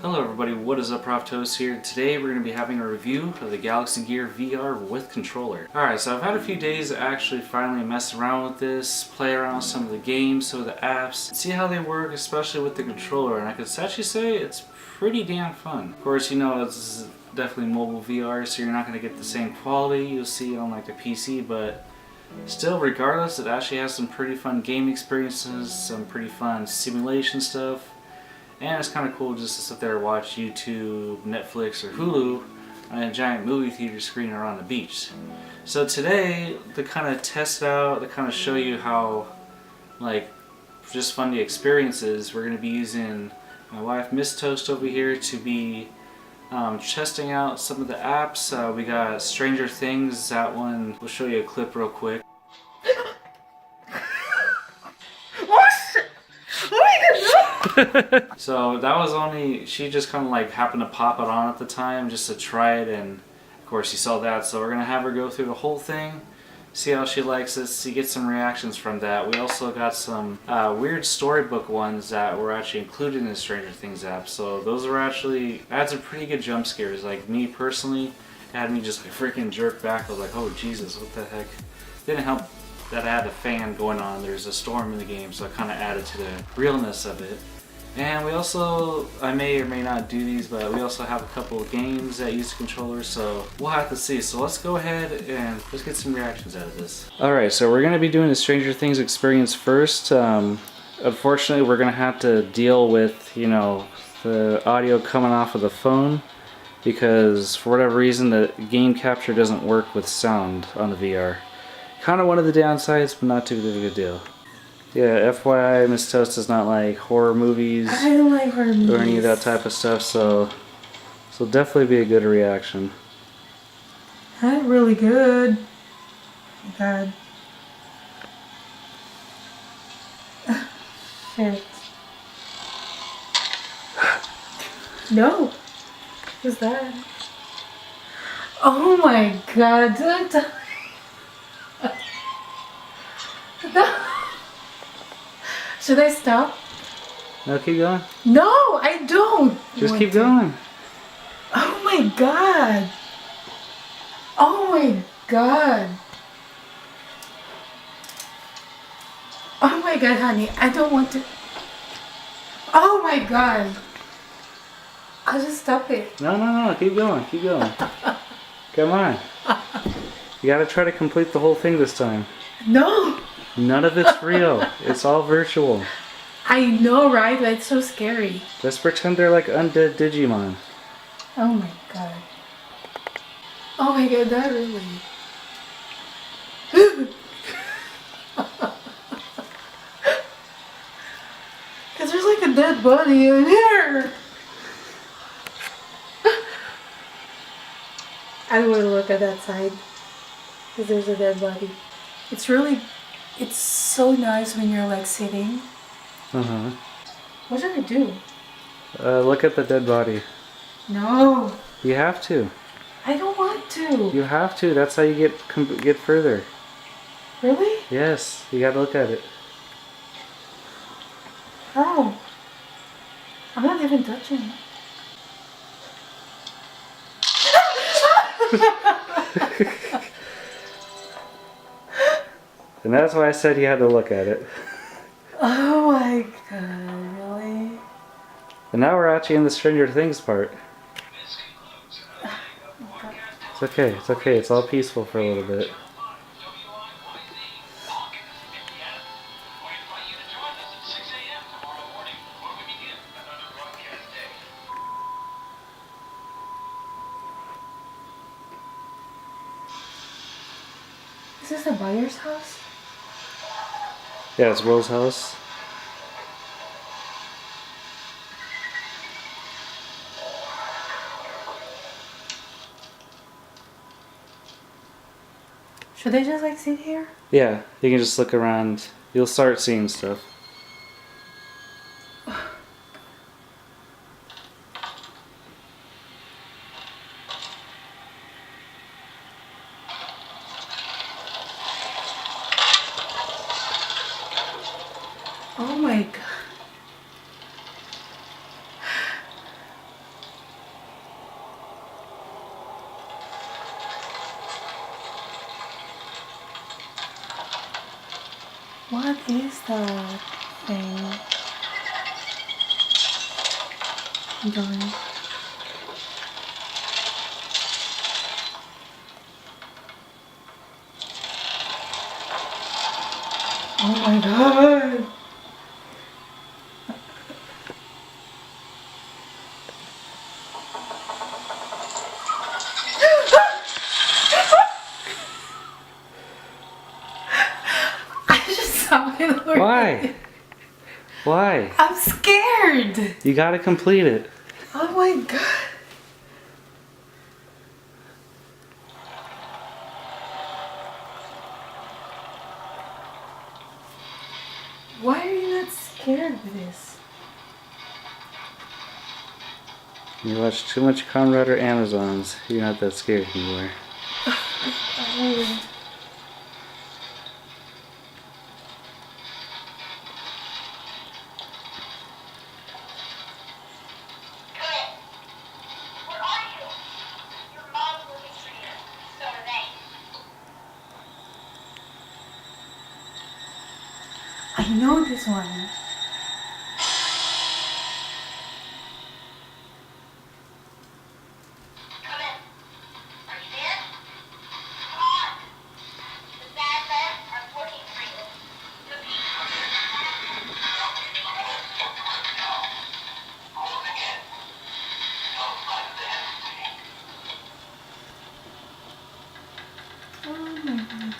Hello everybody, what is up? Prof here. Today we're going to be having a review of the Galaxy Gear VR with controller. Alright, so I've had a few days to actually finally mess around with this, play around with some of the games, some of the apps, see how they work, especially with the controller, and I could actually say it's pretty damn fun. Of course, you know, it's definitely mobile VR, so you're not going to get the same quality you'll see on like a PC, but still, regardless, it actually has some pretty fun game experiences, some pretty fun simulation stuff. And it's kind of cool just to sit there and watch YouTube, Netflix, or Hulu on a giant movie theater screen or on the beach. So today, to kind of test it out, to kind of show you how, just fun the experience is, we're going to be using my wife, Miss Toast, over here to be testing out some of the apps. We got Stranger Things, that one. We'll show you a clip real quick. So that was only, she just kind of like happened to pop it on at the time just to try it, and of course you saw that, so we're going to have her go through the whole thing, see how she likes it, see, get some reactions from that. We also got some weird storybook ones that were actually included in the Stranger Things app, so those were actually, had some pretty good jump scares. Like me personally, it had me just like freaking jerk back. I was like, oh Jesus, what the heck. Didn't help that I had a fan going on, there's a storm in the game, so it kind of added to the realness of it. And we also, I may or may not do these, but we also have a couple of games that use the controller, so we'll have to see. So let's go ahead and let's get some reactions out of this. Alright, so we're going to be doing the Stranger Things experience first. Unfortunately, we're going to have to deal with, you know, the audio coming off of the phone, because for whatever reason the game capture doesn't work with sound on the VR. Kind of one of the downsides, but not too big of a deal. Yeah, FYI, Miss Toast does not like horror movies. I don't like horror movies. Or any of that type of stuff, so definitely be a good reaction. That's really good. Oh my God. Shit. No. Who's that? Oh my God. No. Should I stop? No, keep going. No, I don't. Just keep going. Oh my God. Oh my God. Oh my God, honey. I don't want to. Oh my God. I'll just stop it. No, keep going, keep going. Come on. You gotta try to complete the whole thing this time. No. None of it's real. It's all virtual. I know, right? But it's so scary. Just pretend they're like undead Digimon. Oh my God. Oh my God, that really. Because there's like a dead body in here. I don't want to look at that side. Because there's a dead body. It's really, it's so nice when you're like sitting. Uh-huh. What should I do? Look at the dead body. No. You have to. I don't want to. You have to. That's how you get further. Really? Yes. You gotta look at it. How? I'm not even touching it. And that's why I said you had to look at it. Oh my God, really? And now we're actually in the Stranger Things part. It's okay, it's okay. It's all peaceful for a little bit. Is this the buyer's house? Yeah, it's Will's house. Should I just like sit here? Yeah, you can just look around. You'll start seeing stuff. Oh my God. What is that thing doing? Oh my god! I just saw it already. Why? Why? I'm scared! You gotta complete it. Oh my god! Why are you not scared of this? You watch too much Conrad or Amazons. You're not that scared anymore. Oh. I know this one. Oh my god.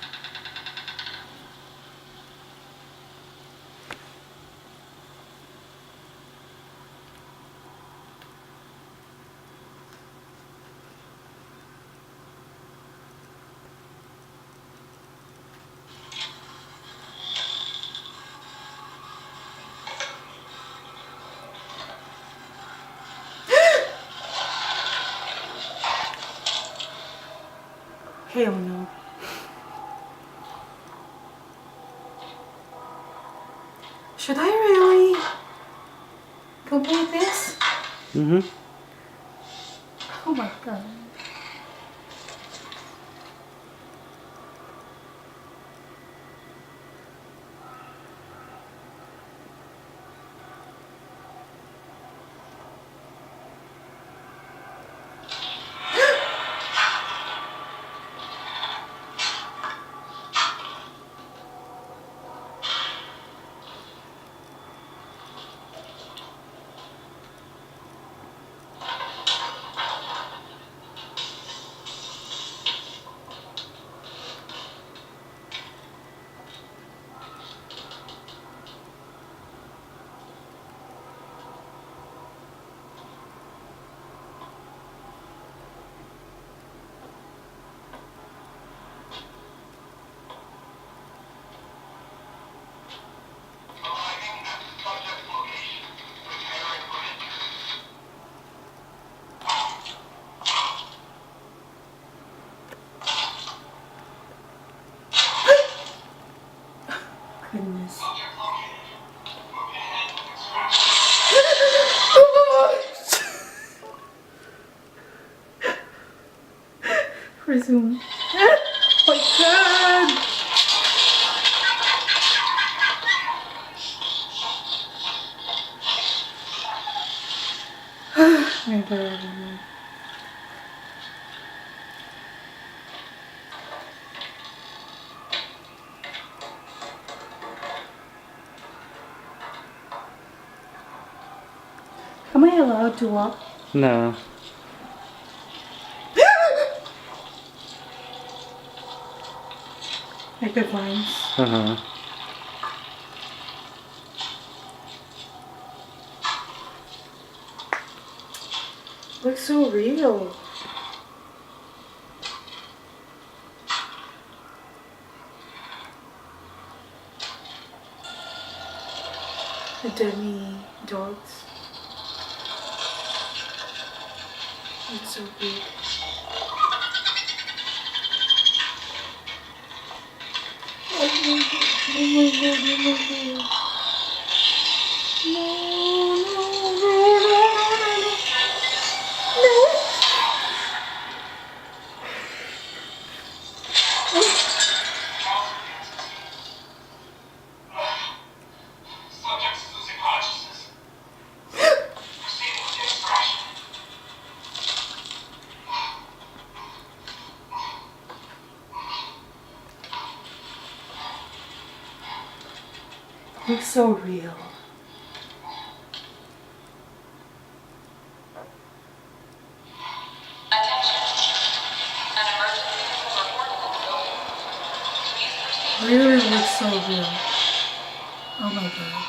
Hell no. Should I really complete this? Mm-hmm. Oh my god. Goodness. Resume. Oh my god! My god. Am I allowed to walk? No. Like the vines. Uh-huh. Looks so real. The dummy dogs. It's so big. Oh my god, oh my god, oh my god. No, no, no, no, no, no, no. Looks so real. Really looks so real. Oh my god.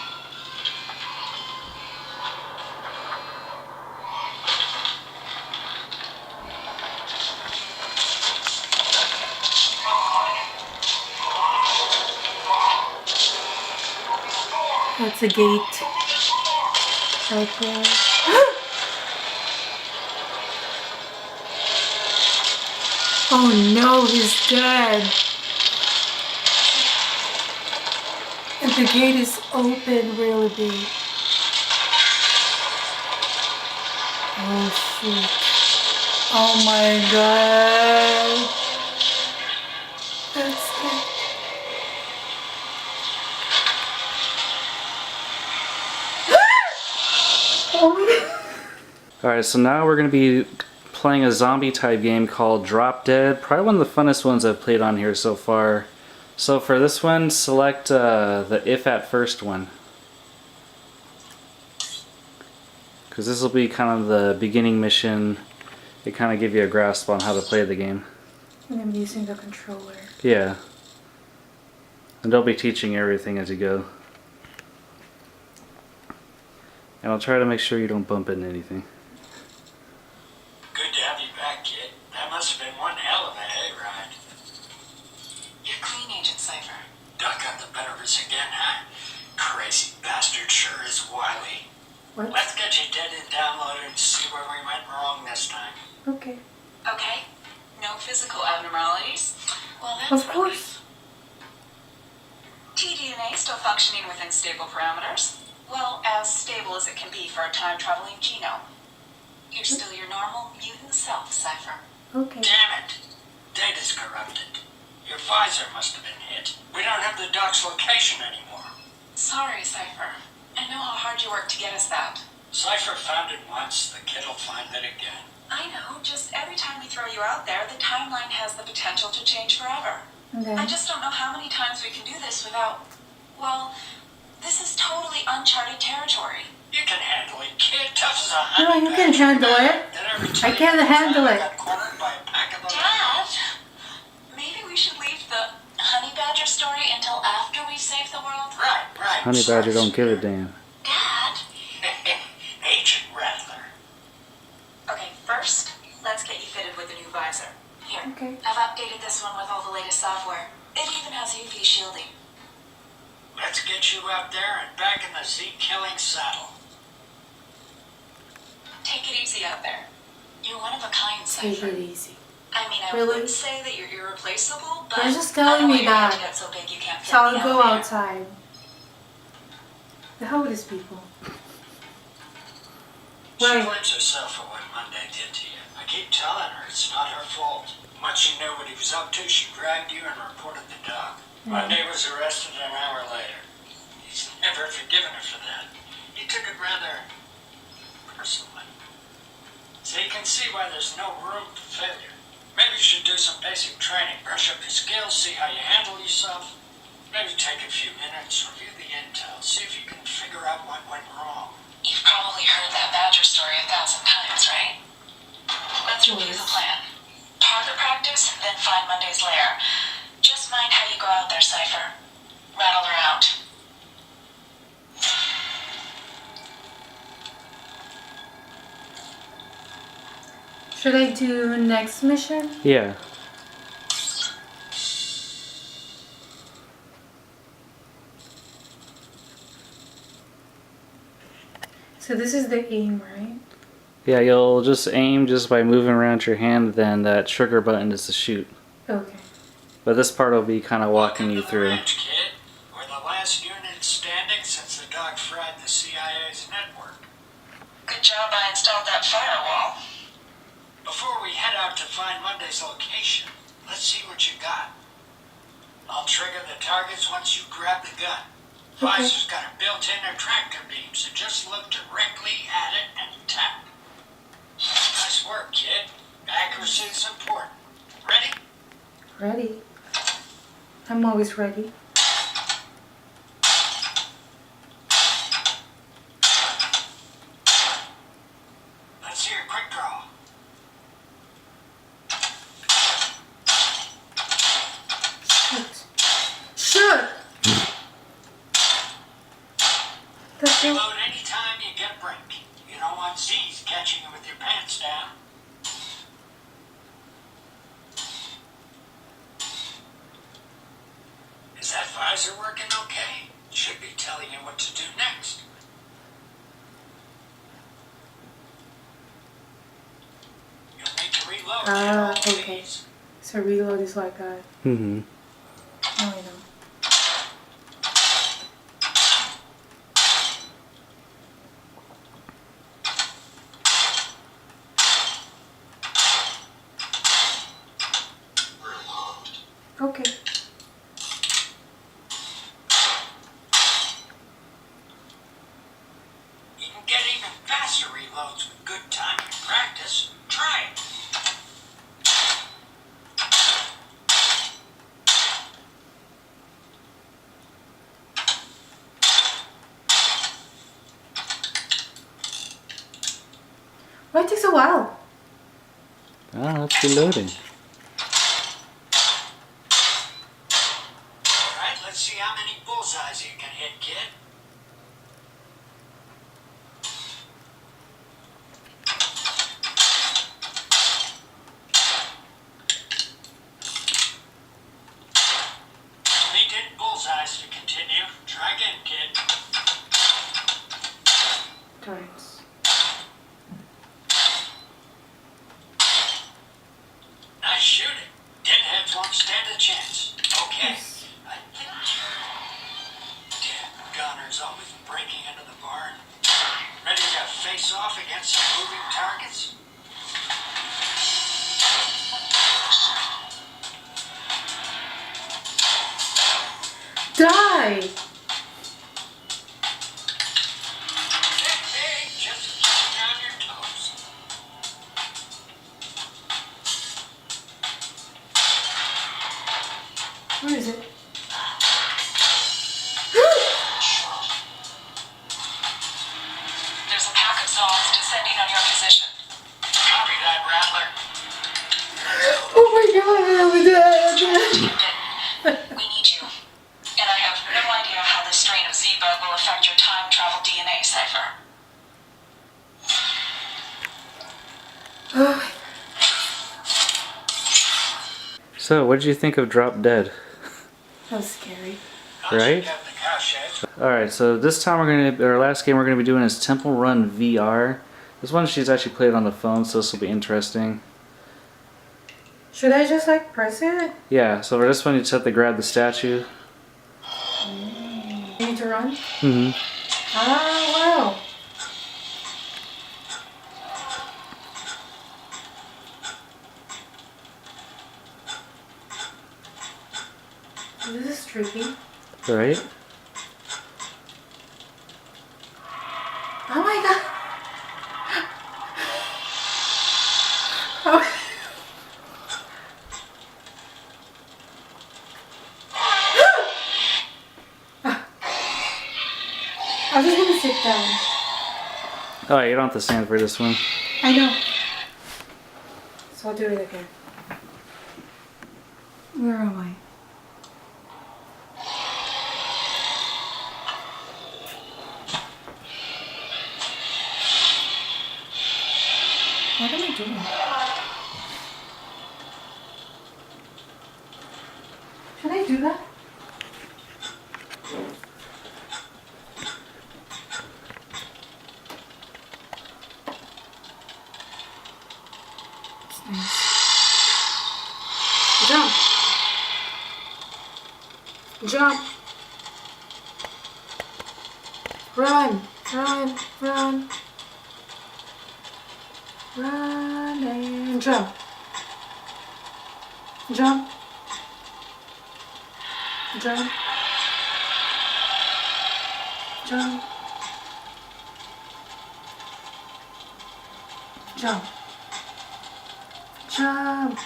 That's a gate right there. Oh no, he's dead. And the gate is open really big. Oh shoot. Oh my god. That's it. Oh my god. Alright, so now we're going to be playing a zombie type game called Drop Dead. Probably one of the funnest ones I've played on here so far. So for this one, select the If at First one. Because this will be kind of the beginning mission. It kind of give you a grasp on how to play the game. And I'm using the controller. Yeah. And they'll be teaching everything as you go. And I'll try to make sure you don't bump into anything. Good to have you back, kid. That must have been one hell of a hayride. You're clean, Agent Cypher. Doc got the better of us again, huh? Crazy bastard sure is wily. What? Let's get you dead and downloaded and see where we went wrong this time. Okay. Okay. No physical abnormalities? Well, that's Of course. tDNA still functioning within stable parameters. Well, as stable as it can be for a time-traveling genome. You're still your normal mutant self, Cypher. Okay. Damn it! Data's corrupted. Your visor must have been hit. We don't have the doc's location anymore. Sorry, Cypher. I know how hard you worked to get us that. Cypher found it once, the kid'll find it again. I know, just every time we throw you out there, the timeline has the potential to change forever. Okay. I just don't know how many times we can do this without... Well, this is totally uncharted territory. You can handle it, kid. Tough as a No, honey you can badger. handle it. Did I ever I tell you can't the handle time I it. got cornered by a pack of those- Dad, maybe we should leave the honey badger story until after we save the world. Right. Honey Badger don't give a damn. Dad? Agent Rattler. Okay, first, let's get you fitted with a new visor. Here, Okay. I've updated this one with all the latest software. It even has UV shielding. Let's get you out there and back in the Z-killing saddle. Take it easy out there. You're one of a kind, Take Cypher. it easy. I mean, I Really? would say that you're irreplaceable, but You're just telling me I don't want your head that. to get so big you can't fit So I'll me go out there. outside. The hell with these people? She Right. blames herself for what Monday did to you. I keep telling her it's not her fault. Once she knew what he was up to, she grabbed you and reported the dog. Monday was arrested an hour later. He's never forgiven her for that. He took it rather personally. So you can see why there's no room for failure. Maybe you should do some basic training, brush up your skills, see how you handle yourself. Maybe take a few minutes, review the intel, see if you can figure out what went wrong. You've probably heard that badger story 1,000 times, right? Let's review the plan. Target practice, then find Monday's lair. Just mind how you go out there, Cypher. Rattle her out. Should I do next mission? Yeah. So this is the aim, right? Yeah, you'll just aim just by moving around your hand, then that trigger button is to shoot. Okay. But this part will be kind of walking Welcome you to the through. ranch, kid. We're the last unit standing since the dog fried the CIA's network. Good job I installed that firewall. Before we head out to find Monday's location, let's see what you got. I'll trigger the targets once you grab the gun. Okay. Visor's got a built-in attractor beam, so just look directly at it and tap. Nice work, kid. Accuracy is important. Ready? Ready. I'm always ready. Let's hear a quick draw. Shoot! That's so... Reload anytime you get a break. You don't want Z's catching you with your pants down. Is that visor working okay? Should be telling you what to do next. You'll need to reload. Ah, Get all okay. Z's. So reload is like that. Mm-hmm. Now I know. Okay. You can get even faster reloads with good timing and practice. Try it. Why it takes a while? Ah, it's reloading. Alright, let's see how many bullseyes you can hit, kid. Only 10 bullseyes to continue. Try again, kid. Turns. Nice shooting. Deadheads won't stand a chance. Okay. I think you're... Damn, Gunner's always breaking into the barn. Ready to face off against some moving targets? Die! Hey, just keep on your toes. Where is it? There's a pack of zones descending on your position. Copy that, Rattler. Oh my god, I'm dead! We need you. And I have no idea how this strain of Z-Bug will affect your time travel DNA cipher. Oh, So, what did you think of Drop Dead? that was scary. Right? Got the cowshed. Alright, so this time our last game we're going to be doing is Temple Run VR. This one she's actually played on the phone, so this will be interesting. Should I just like press it? Yeah, so for this one you just have to grab the statue. You need to run? Mm-hmm. Ah, wow. This is tricky. Right? Oh my god. Oh. I'm just gonna sit down. Oh, you don't have to stand for this one. I know. So I'll do it again. Where am I? What am I doing? Should I do that? It's nice. Jump! Jump! Run! Run! Run! Run and jump. Jump. Jump. Jump. Jump. Jump.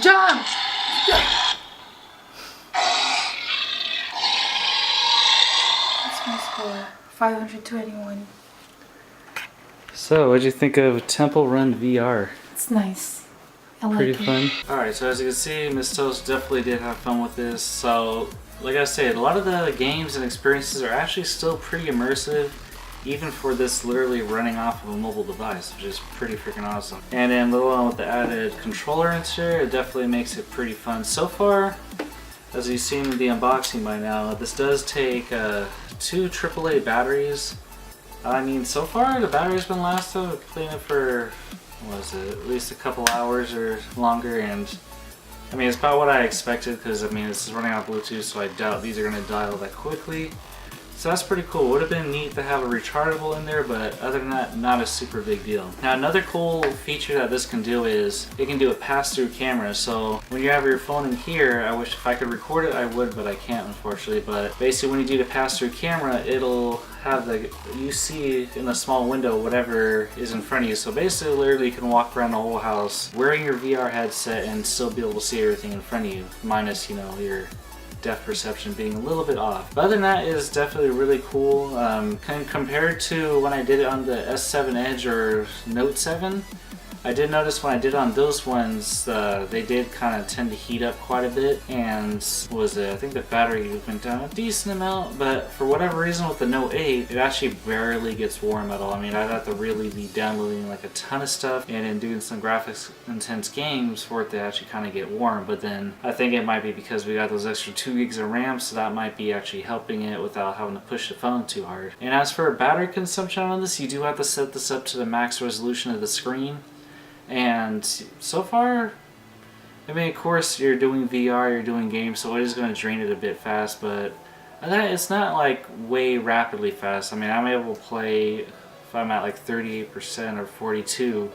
Jump. It's my score. 521. So, what'd you think of Temple Run VR? It's nice. I like Pretty it. fun. Alright, so as you can see, Miss Toast definitely did have fun with this. So, like I said, a lot of the games and experiences are actually still pretty immersive, even for this literally running off of a mobile device, which is pretty freaking awesome. And then little on with the added controller into it definitely makes it pretty fun. So far, as you've seen in the unboxing by now, this does take 2 AAA batteries. I mean, so far the battery's been lasting. I've playing it for, what was it, at least a couple hours or longer, and I mean, it's about what I expected because I mean, this is running on Bluetooth, so I doubt these are going to dial that quickly. So that's pretty cool. Would have been neat to have a rechargeable in there, but other than that, not a super big deal. Now, another cool feature that this can do is it can do a pass-through camera. So when you have your phone in here, I wish if I could record it, I would, but I can't, unfortunately. But basically, when you do the pass-through camera, it'll have you see in a small window whatever is in front of you. So basically, literally, you can walk around the whole house wearing your VR headset and still be able to see everything in front of you, minus, you know, your depth perception being a little bit off. But other than that, is definitely really cool. Compared to when I did it on the S7 Edge or Note 7, I did notice when I did on those ones, they did kind of tend to heat up quite a bit, and what was it? I think the battery went down a decent amount, but for whatever reason with the Note 8, it actually barely gets warm at all. I mean, I'd have to really be downloading like a ton of stuff and then doing some graphics intense games for it to actually kind of get warm, but then I think it might be because we got those extra 2 gigs of RAM, so that might be actually helping it without having to push the phone too hard. And as for battery consumption on this, you do have to set this up to the max resolution of the screen. And so far, I mean, of course, you're doing VR, you're doing games, so it is going to drain it a bit fast, but it's not like way rapidly fast. I mean, I'm able to play, if I'm at like 38% or 42,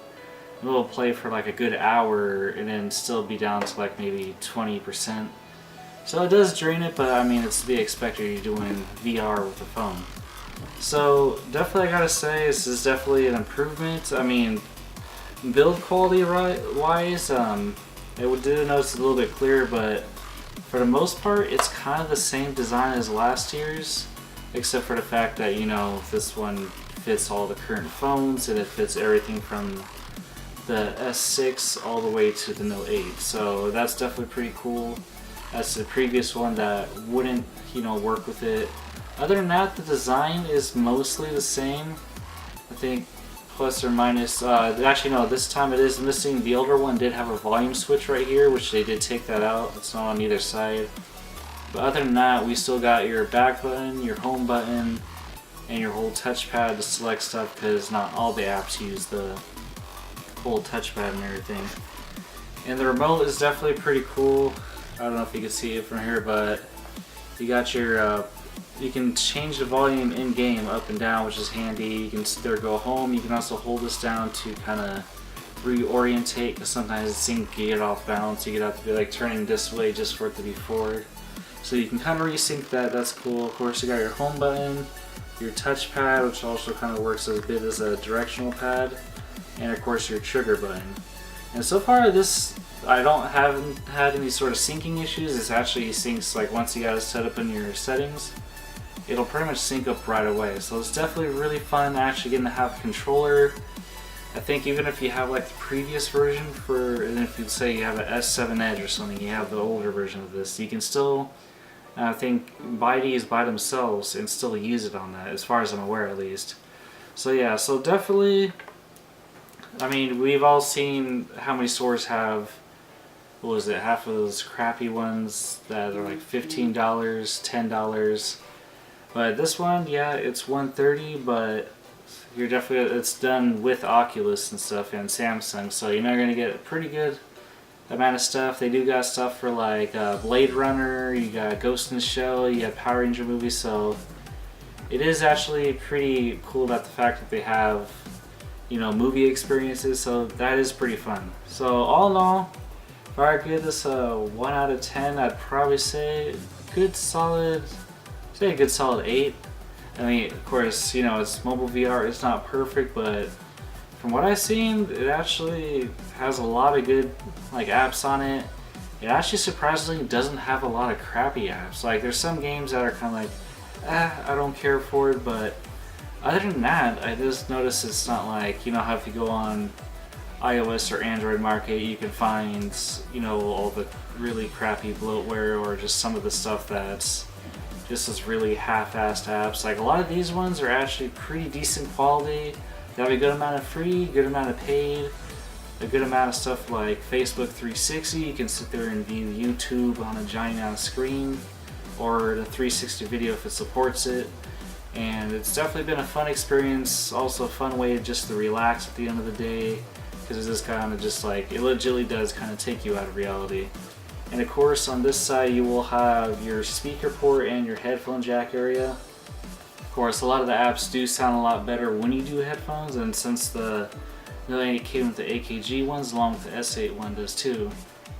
I'm able to play for like a good hour and then still be down to like maybe 20%. So it does drain it, but I mean, it's to be expected. You're doing VR with the phone. So definitely, I gotta say, this is definitely an improvement. I mean, build quality wise, it did notice a little bit clearer, but for the most part, it's kind of the same design as last year's, except for the fact that, you know, this one fits all the current phones and it fits everything from the S6 all the way to the Note 8. So that's definitely pretty cool. That's the previous one that wouldn't, you know, work with it. Other than that, the design is mostly the same. I think plus or minus, actually no, this time it is missing. The older one did have a volume switch right here, which they did take that out. It's not on either side. But other than that, we still got your back button, your home button, and your whole touchpad to select stuff, because not all the apps use the whole touchpad and everything. And the remote is definitely pretty cool. I don't know if you can see it from here, but you got your you can change the volume in game up and down, which is handy. You can either go home. You can also hold this down to kind of reorientate, because sometimes the thing can get off balance. You get have to be like turning this way just for it to be forward. So you can kind of resync that. That's cool. Of course, you got your home button, your touchpad, which also kind of works as a bit as a directional pad, and of course your trigger button. And so far, this haven't had any sort of syncing issues. This actually syncs like once you got it set up in your settings. It'll pretty much sync up right away. So it's definitely really fun actually getting to have a controller. I think even if you have like the previous version and if you say you have an S7 Edge or something, you have the older version of this, you can still, I think, buy these by themselves and still use it on that, as far as I'm aware at least. So yeah, so definitely, I mean, we've all seen how many stores have, what was it, half of those crappy ones that are like $15, $10. But this one, yeah, it's $130, but it's done with Oculus and stuff and Samsung, so you're not gonna get a pretty good amount of stuff. They do got stuff for like Blade Runner, you got Ghost in the Shell, you got Power Ranger movies, so it is actually pretty cool about the fact that they have, you know, movie experiences, so that is pretty fun. So all in all, if I were to give this a 1 out of 10, I'd probably say a good solid 8. I mean, of course, you know, it's mobile VR, it's not perfect, but from what I've seen, it actually has a lot of good like apps on it. It actually surprisingly doesn't have a lot of crappy apps. Like, there's some games that are kind of like I don't care for it, but other than that, I just noticed it's not like, you know how if you go on iOS or Android market, you can find, you know, all the really crappy bloatware or just some of the stuff that's just this really half-assed apps. Like a lot of these ones are actually pretty decent quality. They have a good amount of free, good amount of paid, a good amount of stuff like Facebook 360. You can sit there and view YouTube on a giant ass screen, or the 360 video if it supports it. And it's definitely been a fun experience, also a fun way just to relax at the end of the day, because it's just kind of just like, it legitimately does kind of take you out of reality. And of course on this side you will have your speaker port and your headphone jack area. Of course a lot of the apps do sound a lot better when you do headphones, and since the it came with the AKG ones along with the S8 one does too,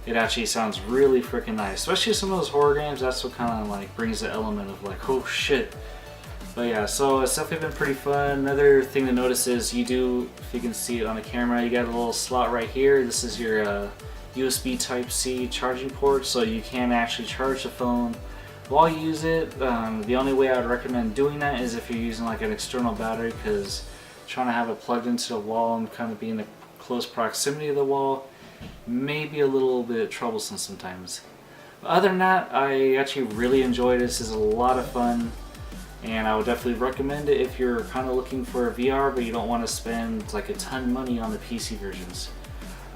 it actually sounds really freaking nice. Especially some of those horror games, that's what kind of like brings the element of like, oh shit. But yeah, so it's definitely been pretty fun. Another thing to notice is you do, if you can see it on the camera, you got a little slot right here. This is your USB Type-C charging port, so you can actually charge the phone while you use it. The only way I would recommend doing that is if you're using like an external battery, because trying to have it plugged into the wall and kind of be in a close proximity of the wall may be a little bit troublesome sometimes. But other than that, I actually really enjoyed it. This is a lot of fun, and I would definitely recommend it if you're kind of looking for a VR but you don't want to spend like a ton of money on the PC versions.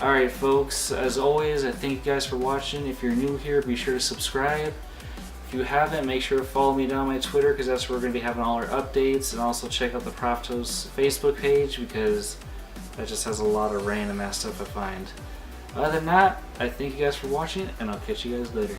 Alright folks, as always, I thank you guys for watching. If you're new here, be sure to subscribe. If you haven't, make sure to follow me down my Twitter, because that's where we're going to be having all our updates, and also check out the Prof Facebook page, because that just has a lot of random ass stuff I find. Other than that, I thank you guys for watching, and I'll catch you guys later.